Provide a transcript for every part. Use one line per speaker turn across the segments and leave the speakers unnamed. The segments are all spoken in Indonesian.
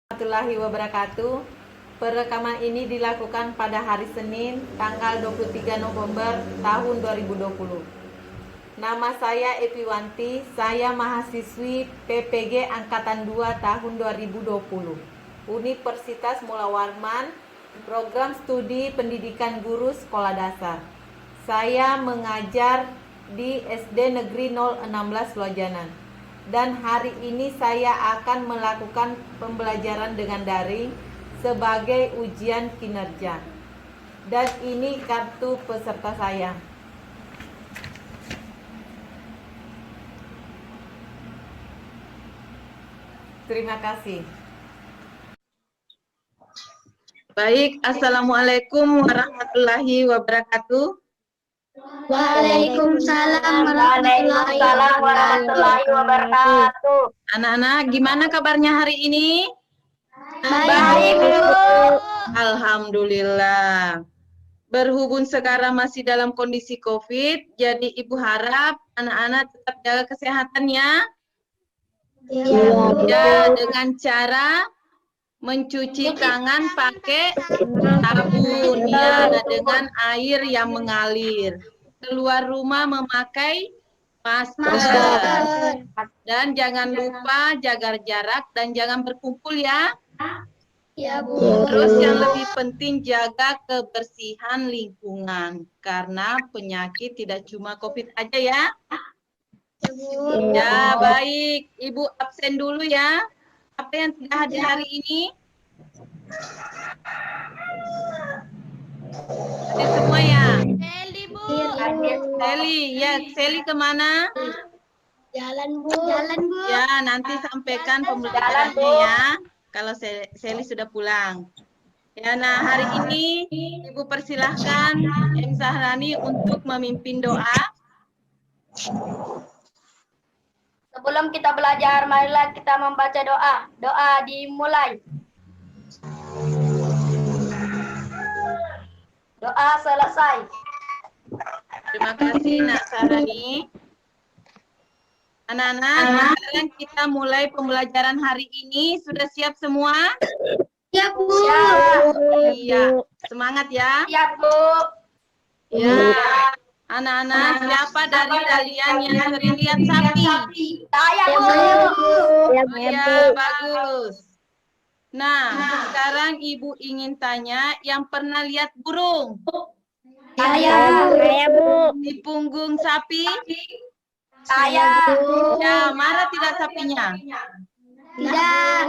Warahmatullahi wabarakatuh. Perekaman ini dilakukan pada hari Senin, tanggal 23 November tahun 2020. Nama saya Epiwanti, saya mahasiswi PPG Angkatan 2 tahun 2020. Universitas Mula Warman, Program Studi Pendidikan Guru Sekolah Dasar. Saya mengajar di SD Negeri 016 Lojanan. Dan hari ini saya akan melakukan pembelajaran dengan daring sebagai ujian kinerja. Dan ini kartu peserta saya. Terima kasih. Baik, Assalamualaikum warahmatullahi wabarakatuh.
Waalaikumsalam warahmatullahi wabarakatuh.
Anak-anak, gimana kabarnya hari ini?
Baik, Bu.
Alhamdulillah. Berhubung sekarang masih dalam kondisi COVID, jadi Ibu harap anak-anak tetap jaga kesehatan ya. Ya, dengan cara mencuci tangan pakai sabun ya, dengan air yang mengalir. Keluar rumah memakai masker. Dan jangan lupa jaga jarak dan jangan berkumpul ya.
Ya, Bu.
Terus yang lebih penting jaga kebersihan lingkungan karena penyakit tidak cuma COVID aja ya. Ya, baik. Ibu absen dulu ya. Apa yang tidak hadir hari ini? Hadir semua ya?
Seli, Bu.
Seli, ya. Seli kemana?
Jalan, Bu. Jalan, Bu.
Ya, nanti sampaikan pembelajarannya ya. Kalau Seli sudah pulang. Ya, nah hari ini Ibu persilahkan M. Zahrani untuk memimpin doa.
Sebelum kita belajar, marilah kita membaca doa. Doa dimulai. Doa selesai.
Terima kasih Nak Zahrani. Anak-anak, sekarang kita mulai pembelajaran hari ini. Sudah siap semua?
Siap, Bu.
Iya, semangat ya.
Siap, Bu.
Ya, anak-anak, siapa dari kalian yang sering lihat sapi?
Saya, Bu.
Oh ya, bagus. Nah, sekarang Ibu ingin tanya yang pernah lihat burung
Saya, Bu.
di punggung sapi?
Saya, Bu.
Ya, marah tidak sapinya?
Tidak.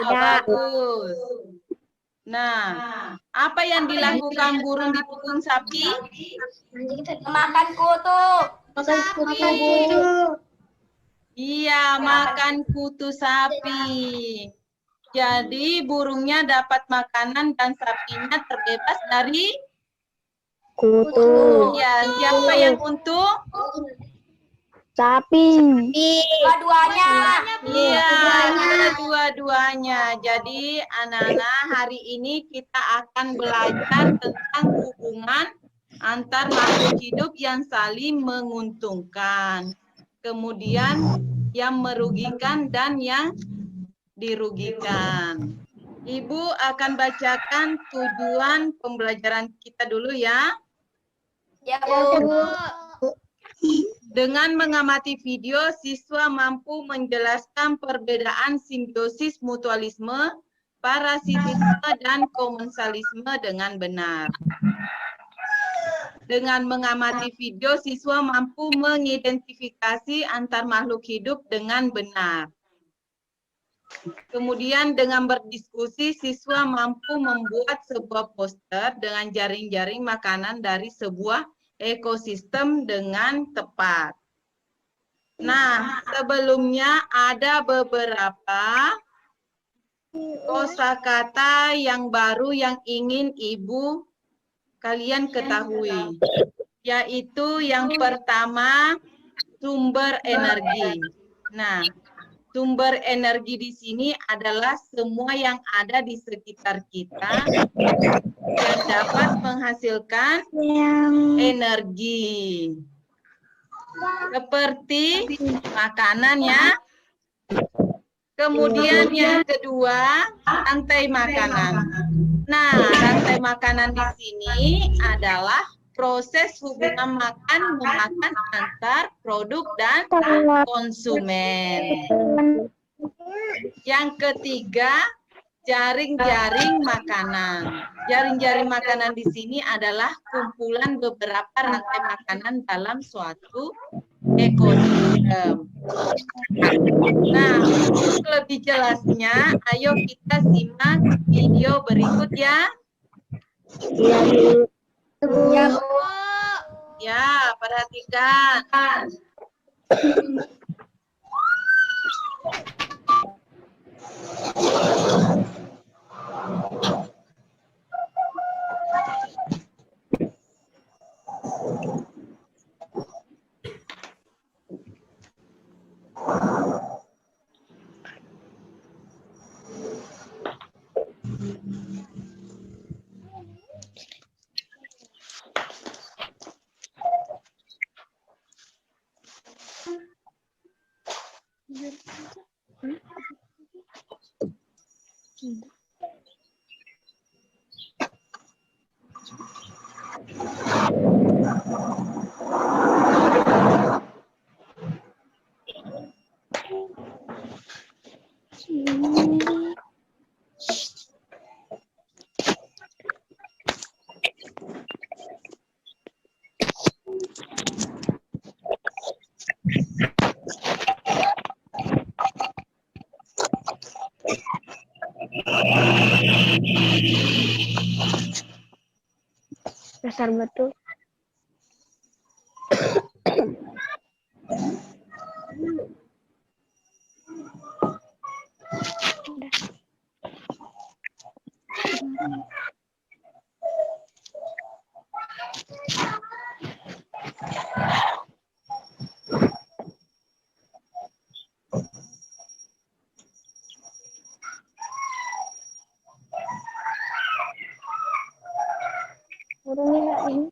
Oh, bagus. Nah, apa yang dilakukan burung di punggung sapi?
Makan kutu. Makan kutu.
Iya, makan kutu sapi. Jadi burungnya dapat makanan dan sapinya terbebas dari
kutu.
ya, siapa yang untung?
Sapi.
Dua-duanya.
Iya, dua-duanya. Jadi anak-anak hari ini kita akan belajar tentang hubungan antar makhluk hidup yang saling menguntungkan. Kemudian yang merugikan dan yang dirugikan. Ibu akan bacakan tujuan pembelajaran kita dulu ya.
Ya, Bu.
Dengan mengamati video, siswa mampu menjelaskan perbedaan simbiosis mutualisme, parasitisme, dan komensalisme dengan benar. Dengan mengamati video, siswa mampu mengidentifikasi antar makhluk hidup dengan benar. Kemudian dengan berdiskusi, siswa mampu membuat sebuah poster dengan jaring-jaring makanan dari sebuah ekosistem dengan tepat. Nah, sebelumnya ada beberapa kosakata yang baru yang ingin Ibu kalian ketahui. Yaitu yang pertama, sumber energi. Nah, sumber energi di sini adalah semua yang ada di sekitar kita yang dapat menghasilkan energi. Seperti makanan ya, Kemudian yang kedua, rantai makanan. Nah, rantai makanan di sini adalah proses hubungan memakan antar produk dan konsumen. Yang ketiga, jaring-jaring makanan. Jaring-jaring makanan di sini adalah kumpulan beberapa rantai makanan dalam suatu ekosistem. Nah, untuk lebih jelasnya, ayo kita simak video berikut ya.
Ya, Bu.
Ya, perhatikan.
Besar betul. Burungnya ini.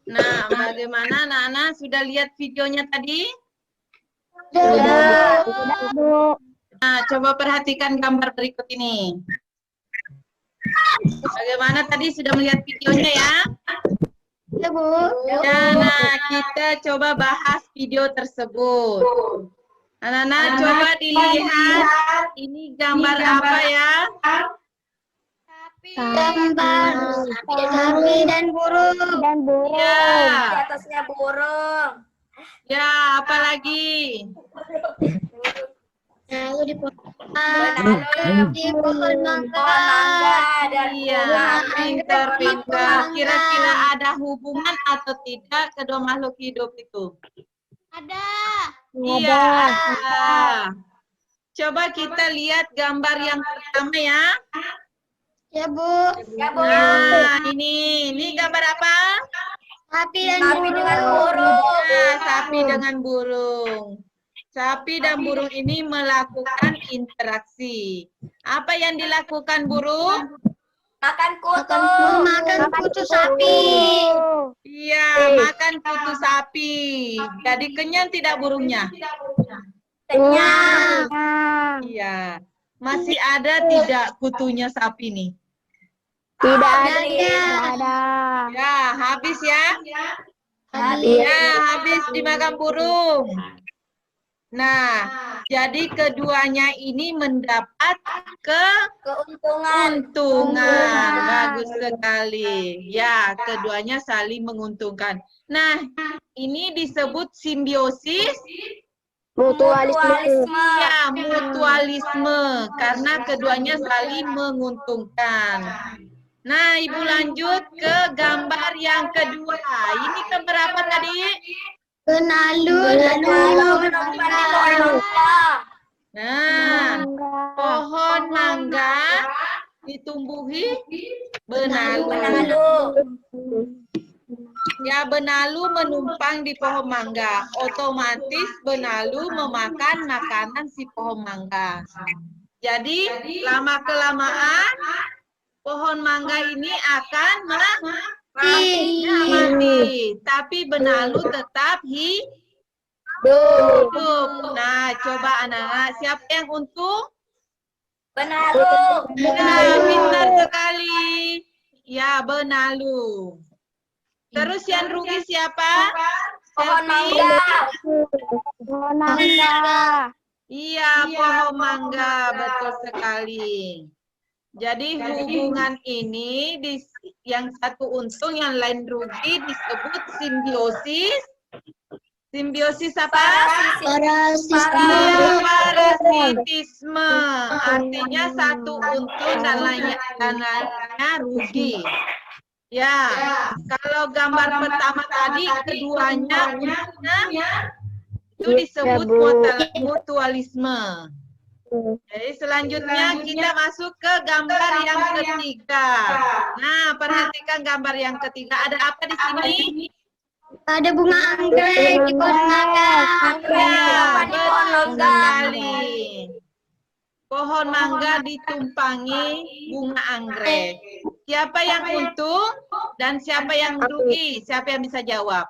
Nah, bagaimana anak-anak sudah lihat videonya tadi?
Sudah.
Bu.
Nah, coba perhatikan gambar berikut ini. Bagaimana tadi sudah melihat videonya ya?
Ya, Bu.
Ya, nah kita coba bahas video tersebut. Anak-anak coba dilihat ini gambar apa ya?
Gambar sapi dan burung.
Dan burung.
Ya,
Di atasnya burung.
ya apalagi?
Lalu di pohon mangga.
Iya, pintar-pintar. Kira-kira ada hubungan atau tidak kedua makhluk hidup itu?
Ada.
Iya, ada. Coba kita lihat gambar yang pertama ya.
Ya, Bu. Ya, Bu.
Nah, ini gambar apa?
Sapi dengan burung.
Nah, sapi dengan burung. Sapi dan burung ini melakukan interaksi. Apa yang dilakukan burung?
Makan kutu sapi.
Iya, makan kutu sapi. Jadi kenyang tidak burungnya?
Kenyang.
Iya. Masih ada tidak kutunya sapi nih?
Tidak
Ada.
ada.
Ya, habis ya?
Habis.
Ya, habis dimakan burung. Nah, jadi keduanya ini mendapat
Keuntungan.
keuntungan. Bagus sekali. Ya, keduanya saling menguntungkan. Nah, ini disebut simbiosis.
Mutualisme.
Ya, mutualisme. Karena keduanya saling menguntungkan. Nah, Ibu lanjut ke gambar yang kedua. Ini gambar apa tadi?
Penalu.
Nah, pohon mangga ditumbuhi benalu. Ya, benalu menumpang di pohon mangga. Otomatis benalu memakan makanan si pohon mangga. Jadi, lama-kelamaan pohon mangga ini akan mati. Tapi benalu tetap hidup. Nah, coba anak-anak, siapa yang untung?
Benalu.
Nah, pintar sekali. Ya, benalu. Terus yang rugi siapa?
Pohon
Selfie?
mangga.
Pohon mangga.
Iya, pohon mangga, betul sekali. Jadi hubungan ini yang satu untung, yang lain rugi, disebut simbiosis. Simbiosis apa? Iya, parasitisme. Artinya satu untung dan lainnya rugi. Ya, kalau gambar pertama tadi keduanya untungnya itu disebut mutualisme. Jadi selanjutnya kita masuk ke gambar yang ketiga. Nah, perhatikan gambar yang ketiga. Ada apa di sini?
Ada bunga anggrek di pohon mangga.
Ya,
Di pohon
betul
mangga.
sekali. Pohon mangga ditumpangi bunga anggrek. Siapa yang untung dan siapa yang rugi? Siapa yang bisa jawab?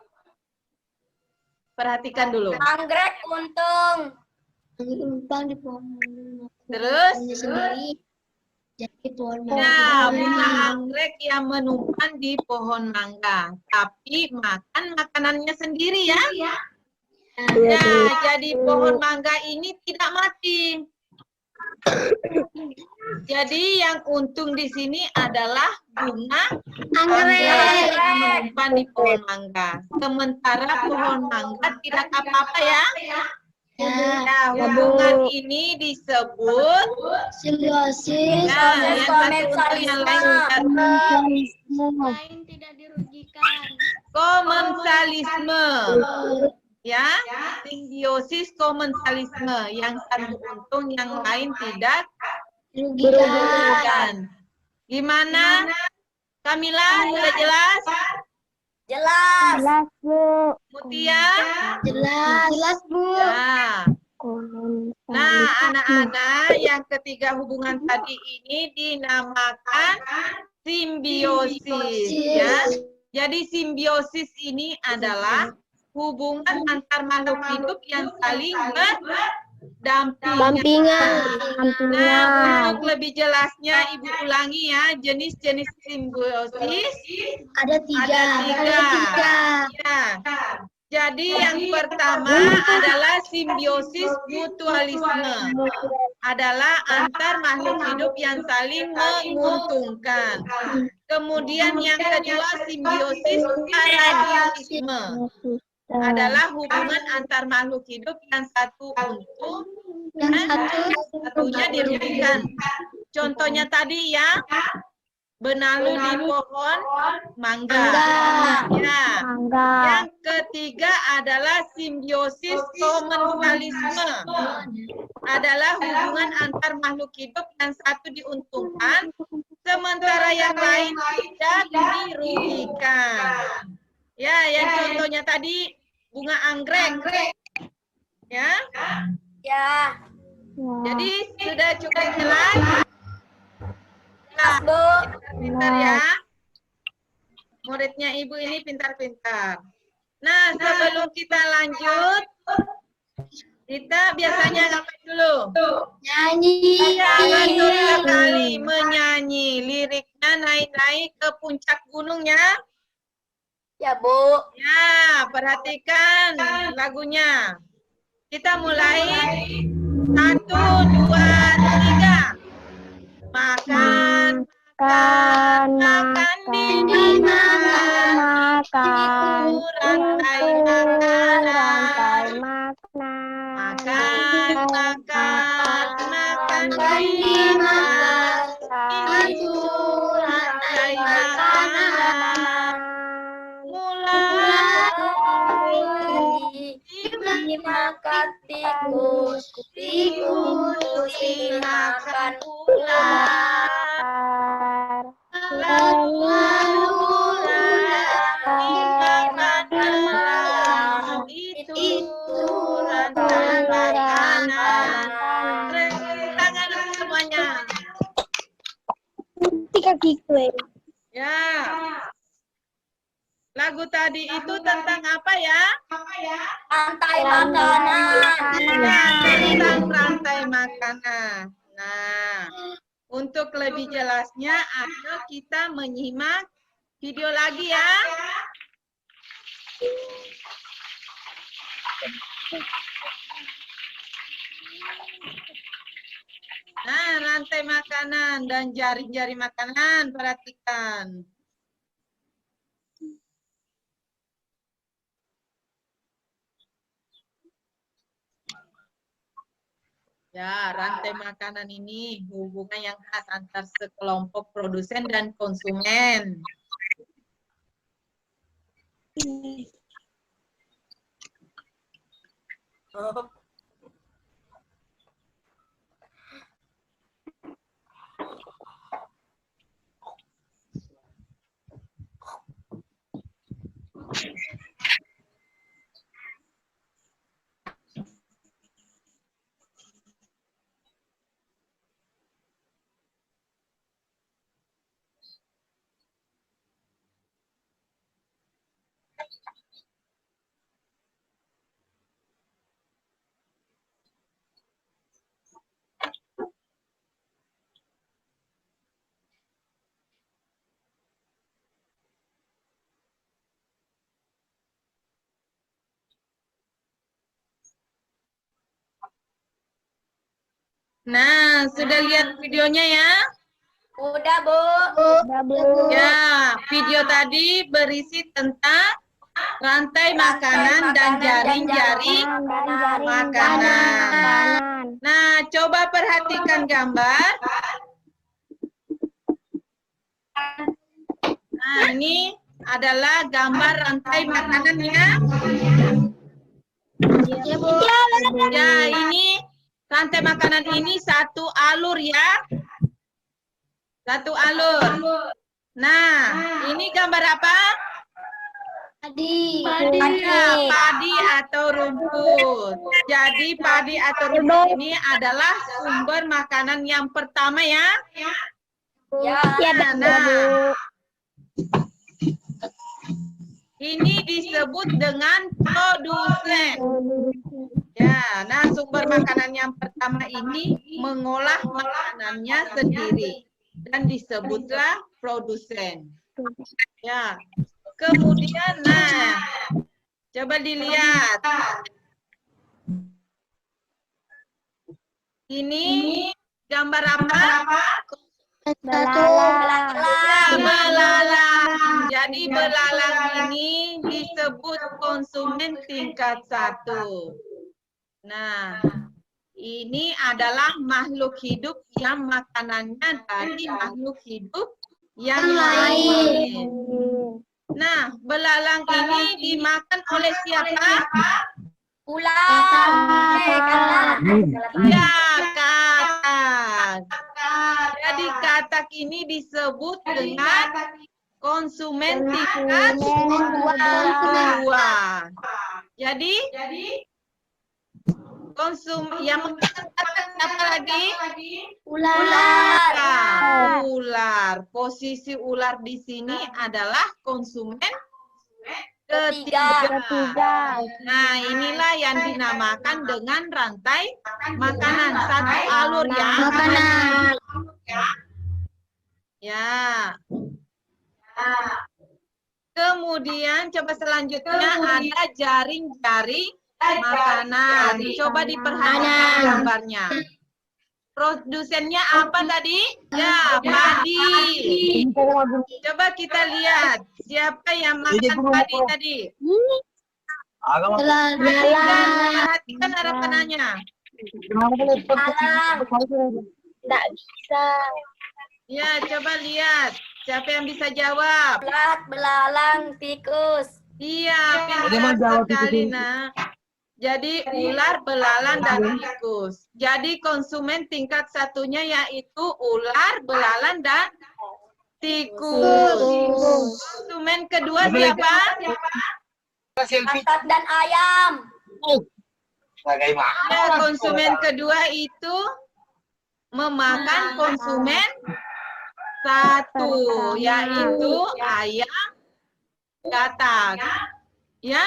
Perhatikan dulu.
Anggrek untung.
Terus?
Sendiri. Jadi pohon
Nah, bunga anggrek yang menumpang di pohon mangga, tapi makan makanannya sendiri ya. Nah, jadi pohon mangga ini tidak mati. Jadi yang untung di sini adalah bunga anggrek yang menumpang di pohon mangga. Sementara pohon mangga tidak apa-apa ya. Nah, hubungan ini disebut
simbiosis.
nah, yang satu untung yang lain
tidak dirugikan.
komensalisme. Ya, simbiosis komensalisme. Yang satu untung, yang lain tidak dirugikan. Gimana? Kamila, sudah jelas?
Jelas.
Jelas, Bu.
Mutia?
Jelas, Bu.
Nah, anak-anak, yang ketiga hubungan tadi ini dinamakan simbiosis. Ya. Jadi simbiosis ini adalah hubungan antar makhluk hidup yang saling berdampingan. Nah, untuk lebih jelasnya Ibu ulangi ya, jenis-jenis simbiosis
Ada tiga.
Ya. Jadi yang pertama adalah simbiosis mutualisme. Adalah antar makhluk hidup yang saling menguntungkan. Kemudian yang kedua simbiosis parasitisme. Adalah hubungan antar makhluk hidup yang satu untung dan satunya dirugikan. Contohnya tadi ya, benalu di pohon mangga. Ya. Yang ketiga adalah simbiosis komensalisme. Adalah hubungan antar makhluk hidup yang satu diuntungkan, sementara yang lain tidak dirugikan. Ya, yang contohnya tadi bunga anggrek. Ya.
Ya.
Jadi sudah cukup jelas?
Jelas, Bu.
Pintar ya. Muridnya Ibu ini pintar-pintar. Nah, sebelum kita lanjut, kita biasanya ngapain dulu?
Nyanyi.
Ya, betul sekali, menyanyi. Liriknya naik-naik ke puncak gunungnya.
Ya, Bu.
Ya, perhatikan lagunya. Kita mulai. 1, 2, 3. Makan, makan di
makan
rantai makanan. Makan, makan di rantai makanan.
Dimakan tikus, tikus dimakan ular,
Ular
ular dimakan
kakiku.
Ya. Lagu tadi itu tentang apa ya?
Rantai makanan.
Nah, tentang rantai makanan. Nah, untuk lebih jelasnya, ayo kita menyimak video lagi ya. Nah, rantai makanan dan jari-jari makanan, perhatikan. Ya, rantai makanan ini hubungan yang khas antar sekelompok produsen dan konsumen. Nah, sudah lihat videonya ya?
Udah, Bu.
Ya, video tadi berisi tentang rantai makanan dan jaring-jari makanan. Nah, coba perhatikan gambar. Nah, ini adalah gambar rantai makanan ya.
Ya, Bu.
Ya, ini rantai makanan ini satu alur ya. Satu alur. Nah, ini gambar apa?
Padi.
Ya, padi atau rumput. Jadi padi atau rumput ini adalah sumber makanan yang pertama ya.
Ya.
Nah, ini disebut dengan produsen. Ya, nah sumber makanan yang pertama ini mengolah makanannya sendiri dan disebutlah produsen. Ya, kemudian, nah, coba dilihat. Ini gambar apa?
Belalang.
Ya, belalang. Jadi belalang ini disebut konsumen tingkat 1. Nah, ini adalah makhluk hidup yang makanannya dari makhluk hidup yang lain. Nah, belalang ini dimakan oleh siapa?
Ular.
Ya, katak. Jadi katak ini disebut dengan konsumen tingkat 2. Jadi yang menggunakan katak apa lagi?
Ular.
Ya, ular. Posisi ular di sini adalah konsumen ketiga. Nah, inilah yang dinamakan dengan rantai makanan. Satu alur ya.
Makanan.
Ya. Kemudian coba selanjutnya ada jaring-jaring makanan. Coba diperhatikan gambarnya. Produsennya apa tadi? Ya, padi. Coba kita lihat siapa yang makan padi tadi. Perhatikan arah panahnya.
Tidak bisa.
Ya, coba lihat siapa yang bisa jawab.
Ulat, belalang, tikus.
Iya, pintar sekali, nak. Jadi ular, belalang, dan tikus. Jadi konsumen tingkat satunya yaitu ular, belalang, dan tikus. Konsumen kedua siapa?
Katak dan ayam.
Ya, konsumen kedua itu memakan konsumen Satu, yaitu ayam katak. Ya,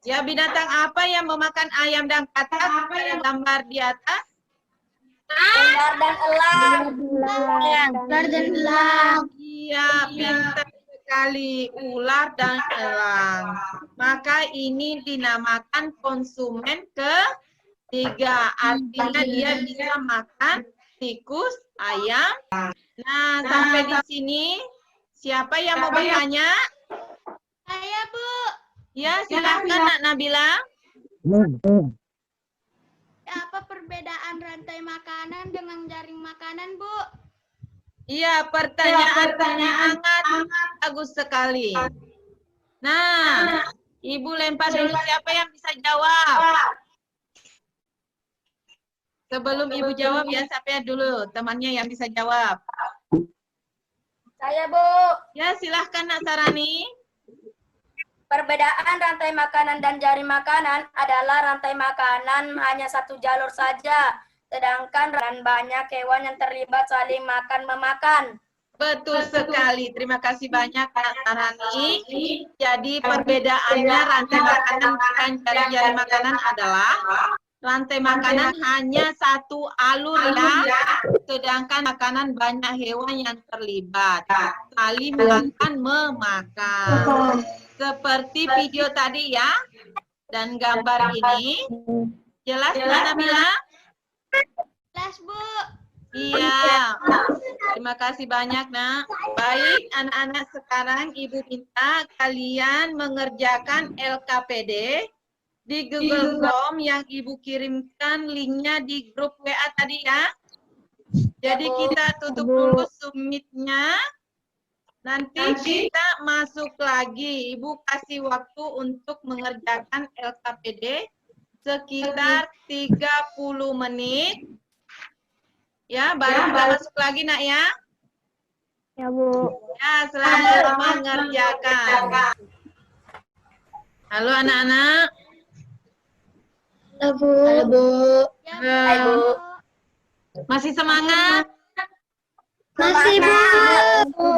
ya, binatang apa yang memakan ayam dan katak pada gambar di atas?
Ular dan elang.
Ular dan elang.
Iya, pintar sekali, ular dan elang. Maka ini dinamakan konsumen ketiga. Artinya dia bisa makan tikus, ayam. Nah, sampai di sini siapa yang mau bertanya?
Saya, Bu.
Ya, silahkan Nak Nabila.
Apa perbedaan rantai makanan dengan jaring makanan, Bu?
Iya, pertanyaan sangat bagus sekali. Nah, Ibu lempar dulu siapa yang bisa jawab. Sebelum Ibu jawab ya, siapa dulu temannya yang bisa jawab.
Saya, Bu.
Ya, silahkan Nak Sarani.
Perbedaan rantai makanan dan jaring makanan adalah rantai makanan hanya satu jalur saja, sedangkan banyak hewan yang terlibat saling makan-memakan.
Betul sekali. Terima kasih banyak Nak Sarani. Jadi perbedaannya rantai makanan dan jari-jari makanan adalah rantai makanan hanya satu alur ya, sedangkan makanan banyak hewan yang terlibat, saling memakan. Seperti video tadi ya, dan gambar ini. Jelas Mbak Nabila?
Jelas, Bu.
Iya. Terima kasih banyak Nak. Baik anak-anak, sekarang Ibu minta kalian mengerjakan LKPD di Google Form yang Ibu kirimkan linknya di grup WA tadi ya. Jadi kita tutup dulu submitnya. Nanti kita masuk lagi. Ibu kasih waktu untuk mengerjakan LKPD sekitar 30 menit. Ya, baru kita masuk lagi Nak ya.
Ya, Bu.
Ya, selamat mengerjakan. Halo anak-anak.
Halo, Bu.
Hai, Bu.
Masih semangat?
Masih, Bu.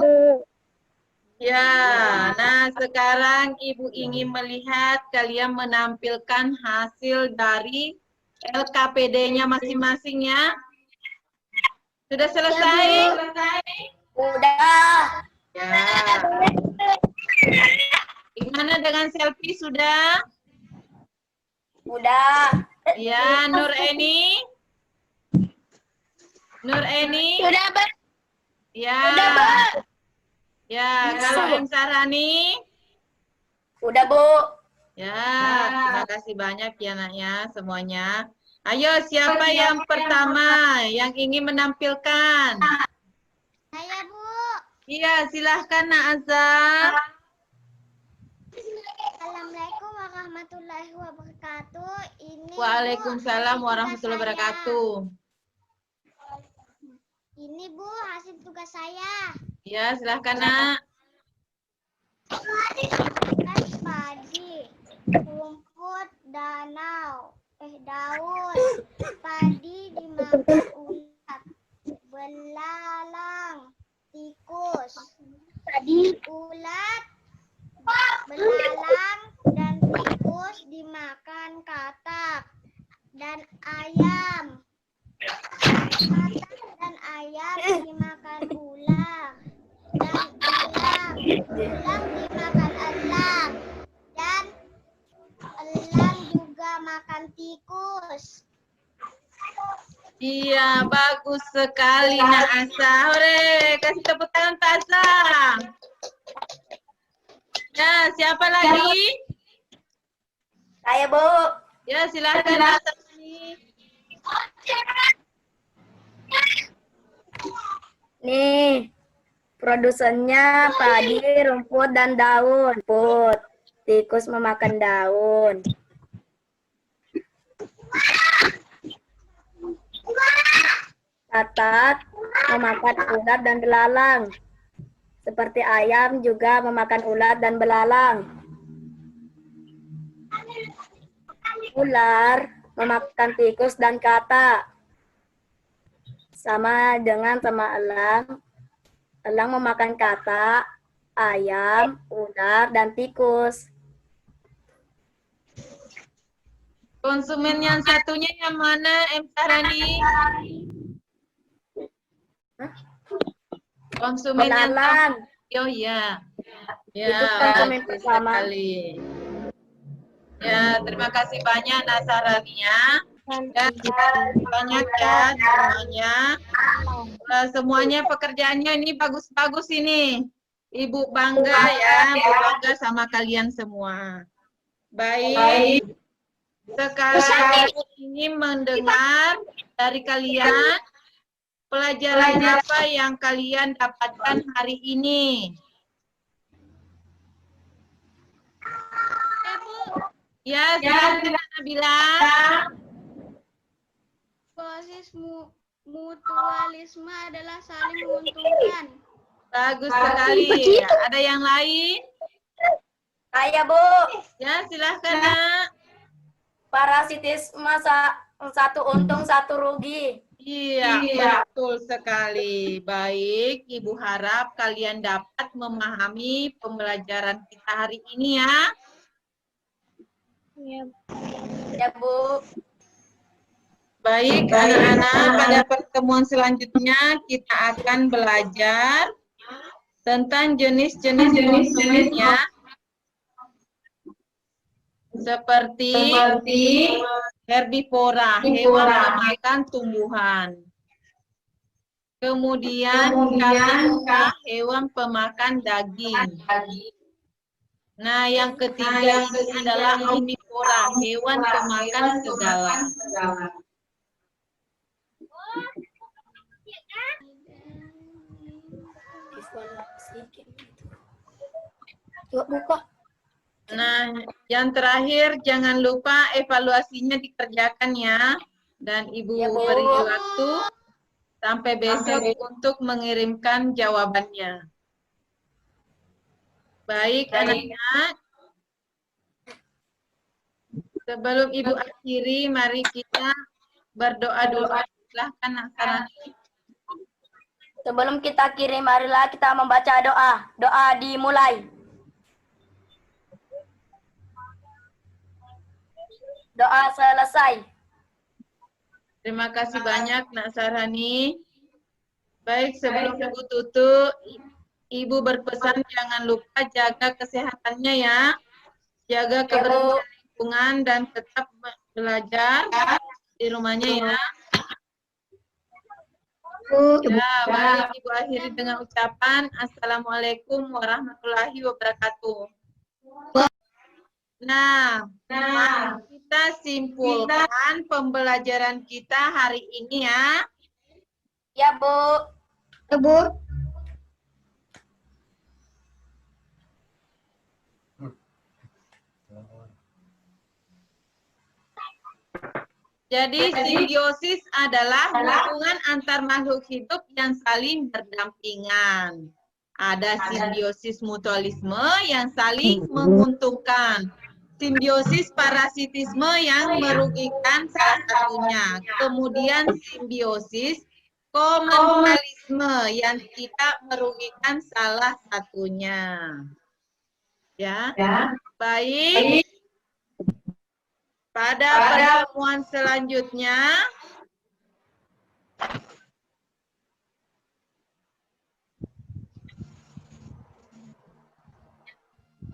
Ya, nah sekarang Ibu ingin melihat kalian menampilkan hasil dari LKPD-nya masing-masing ya. Sudah selesai?
Udah.
Ya. Gimana dengan selfie sudah?
Udah.
Ya, Nur Eni. Nur Eni.
Udah, Bu.
Ya.
Udah, Bu.
Ya, kalau M Sarani.
Udah, Bu.
Ya, terima kasih banyak ya Naknya semuanya. Ayo, siapa yang pertama yang ingin menampilkan?
Saya, Bu.
Iya, silahkan Nak Azza.
Assalamualaikum warahmatullahi wabarakatuh. Ini
Waalaikumsalam warahmatullahi wabarakatuh.
Ini Bu hasil tugas saya.
Ya, silahkan Nak.
Kan padi, rumput, daun. Padi dimakan ulat, belalang, tikus. Ulat, belalang, dan tikus dimakan katak dan ayam. Katak dan ayam dimakan ular dan elang. Elang dimakan elang dan elang juga makan tikus.
Iya, bagus sekali Nak Asa. Hore, kasih tepuk tangan Pak Asa. Ya, siapa lagi?
Saya, Bu.
Ya, silahkan Nak Sarani.
Nih, produsennya padi, rumput, dan daun. Rumput, tikus memakan daun. Katak memakan ulat dan belalang. Seperti ayam juga memakan ulat dan belalang. Ular memakan tikus dan katak. Sama dengan sama elang. Elang memakan katak, ayam, ular, dan tikus.
Konsumen yang satunya yang mana, M. Sarani? Konsumen yang
Belalang.
oh ya.
Itu
Ya,
konsumen
bagus
pertama.
sekali. Ya, terima kasih banyak Nasarani ya. Dan banyak ya semuanya. Semuanya pekerjaannya ini bagus-bagus ini. Ibu bangga ya, Ibu bangga sama kalian semua. Baik, sekarang ingin mendengar dari kalian pelajaran apa yang kalian dapatkan hari ini. Ya, silakan Nabila.
Proses mutualisme adalah saling menguntungkan.
Bagus sekali. Ada yang lain?
Saya, Bu.
Ya, silahkan nak.
Parasitisme satu untung, satu rugi.
Iya, betul sekali. Baik, Ibu harap kalian dapat memahami pembelajaran kita hari ini ya.
Ya, Bu.
Baik, anak-anak, pada pertemuan selanjutnya kita akan belajar tentang jenis-jenis konsumen ya. Seperti herbivora, hewan pemakan tumbuhan. Kemudian karnivora, hewan pemakan daging. Nah, yang ketiga ini adalah omnivora, hewan pemakan segala.
Yuk, buka.
Nah, yang terakhir jangan lupa evaluasinya dikerjakan ya. Dan Ibu
Ya, Bu.
beri waktu sampai besok untuk mengirimkan jawabannya. Baik, anak-anak. Sebelum Ibu akhiri, mari kita berdoa dulu. Silahkan Nak Sarani.
Sebelum kita kirim, marilah kita membaca doa. Doa dimulai. Doa selesai.
Terima kasih banyak Nak Sarani. Baik, sebelum Ibu tutup, Ibu berpesan jangan lupa jaga kesehatannya ya. Jaga kebersihan lingkungan dan tetap belajar di rumahnya ya. Ya, baik Ibu akhiri dengan ucapan Assalamualaikum warahmatullahi wabarakatuh. Nah, mari kita simpulkan pembelajaran kita hari ini ya.
Ya, Bu.
Ya, Bu.
Jadi simbiosis adalah hubungan antar makhluk hidup yang saling berdampingan. Ada simbiosis mutualisme yang saling menguntungkan. Simbiosis parasitisme yang merugikan salah satunya. Kemudian simbiosis komensalisme yang tidak merugikan salah satunya. Ya, baik. Pada pertemuan selanjutnya,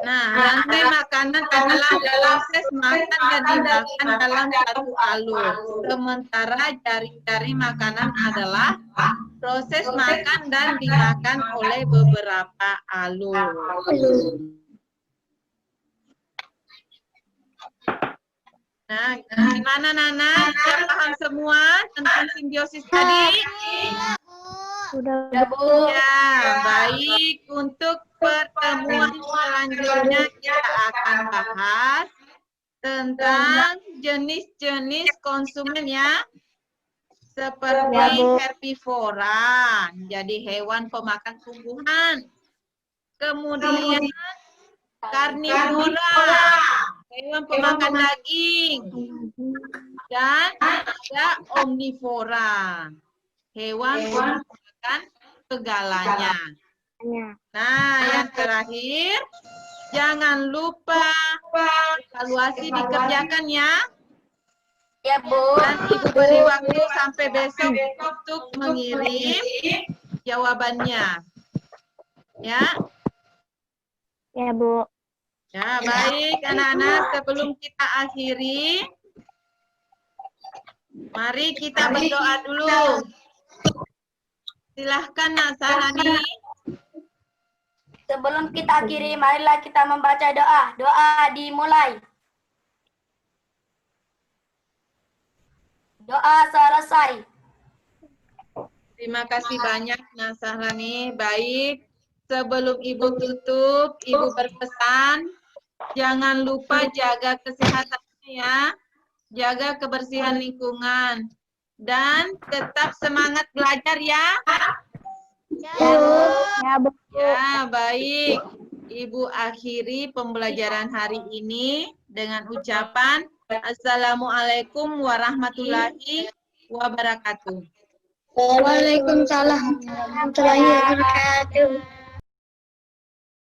rantai makanan adalah proses makan dan dimakan dalam satu alur. Sementara jari-jari makanan adalah proses makan dan dimakan oleh beberapa alur. Nah, gimana Nana? Sudah paham semua tentang simbiosis tadi?
Sudah,
Bu.
Ya, baik. Untuk pertemuan selanjutnya kita akan bahas tentang jenis-jenis konsumen ya. Seperti herbivora, jadi hewan pemakan tumbuhan. Kemudian karnivora, hewan pemakan daging. Dan ada omnivora. Hewan merupakan segalanya. Nah, yang terakhir, jangan lupa evaluasi dikerjakan ya.
Ya, Bu.
Dan Ibu beri waktu sampai besok untuk mengirim jawabannya. Ya,
Ya, Bu.
ya baik anak-anak, sebelum kita akhiri, mari kita berdoa dulu. Silahkan Nak Sahrani.
Sebelum kita akhiri, marilah kita membaca doa. Doa dimulai. Doa selesai.
Terima kasih banyak Nak Sahrani. Baik, sebelum Ibu tutup, Ibu berpesan, jangan lupa jaga kesehatannya ya, jaga kebersihan lingkungan, dan tetap semangat belajar ya.
Ya, Bu.
Ya, baik. Ibu akhiri pembelajaran hari ini dengan ucapan Assalamualaikum warahmatullahi wabarakatuh.
Waalaikumsalam warahmatullahi wabarakatuh.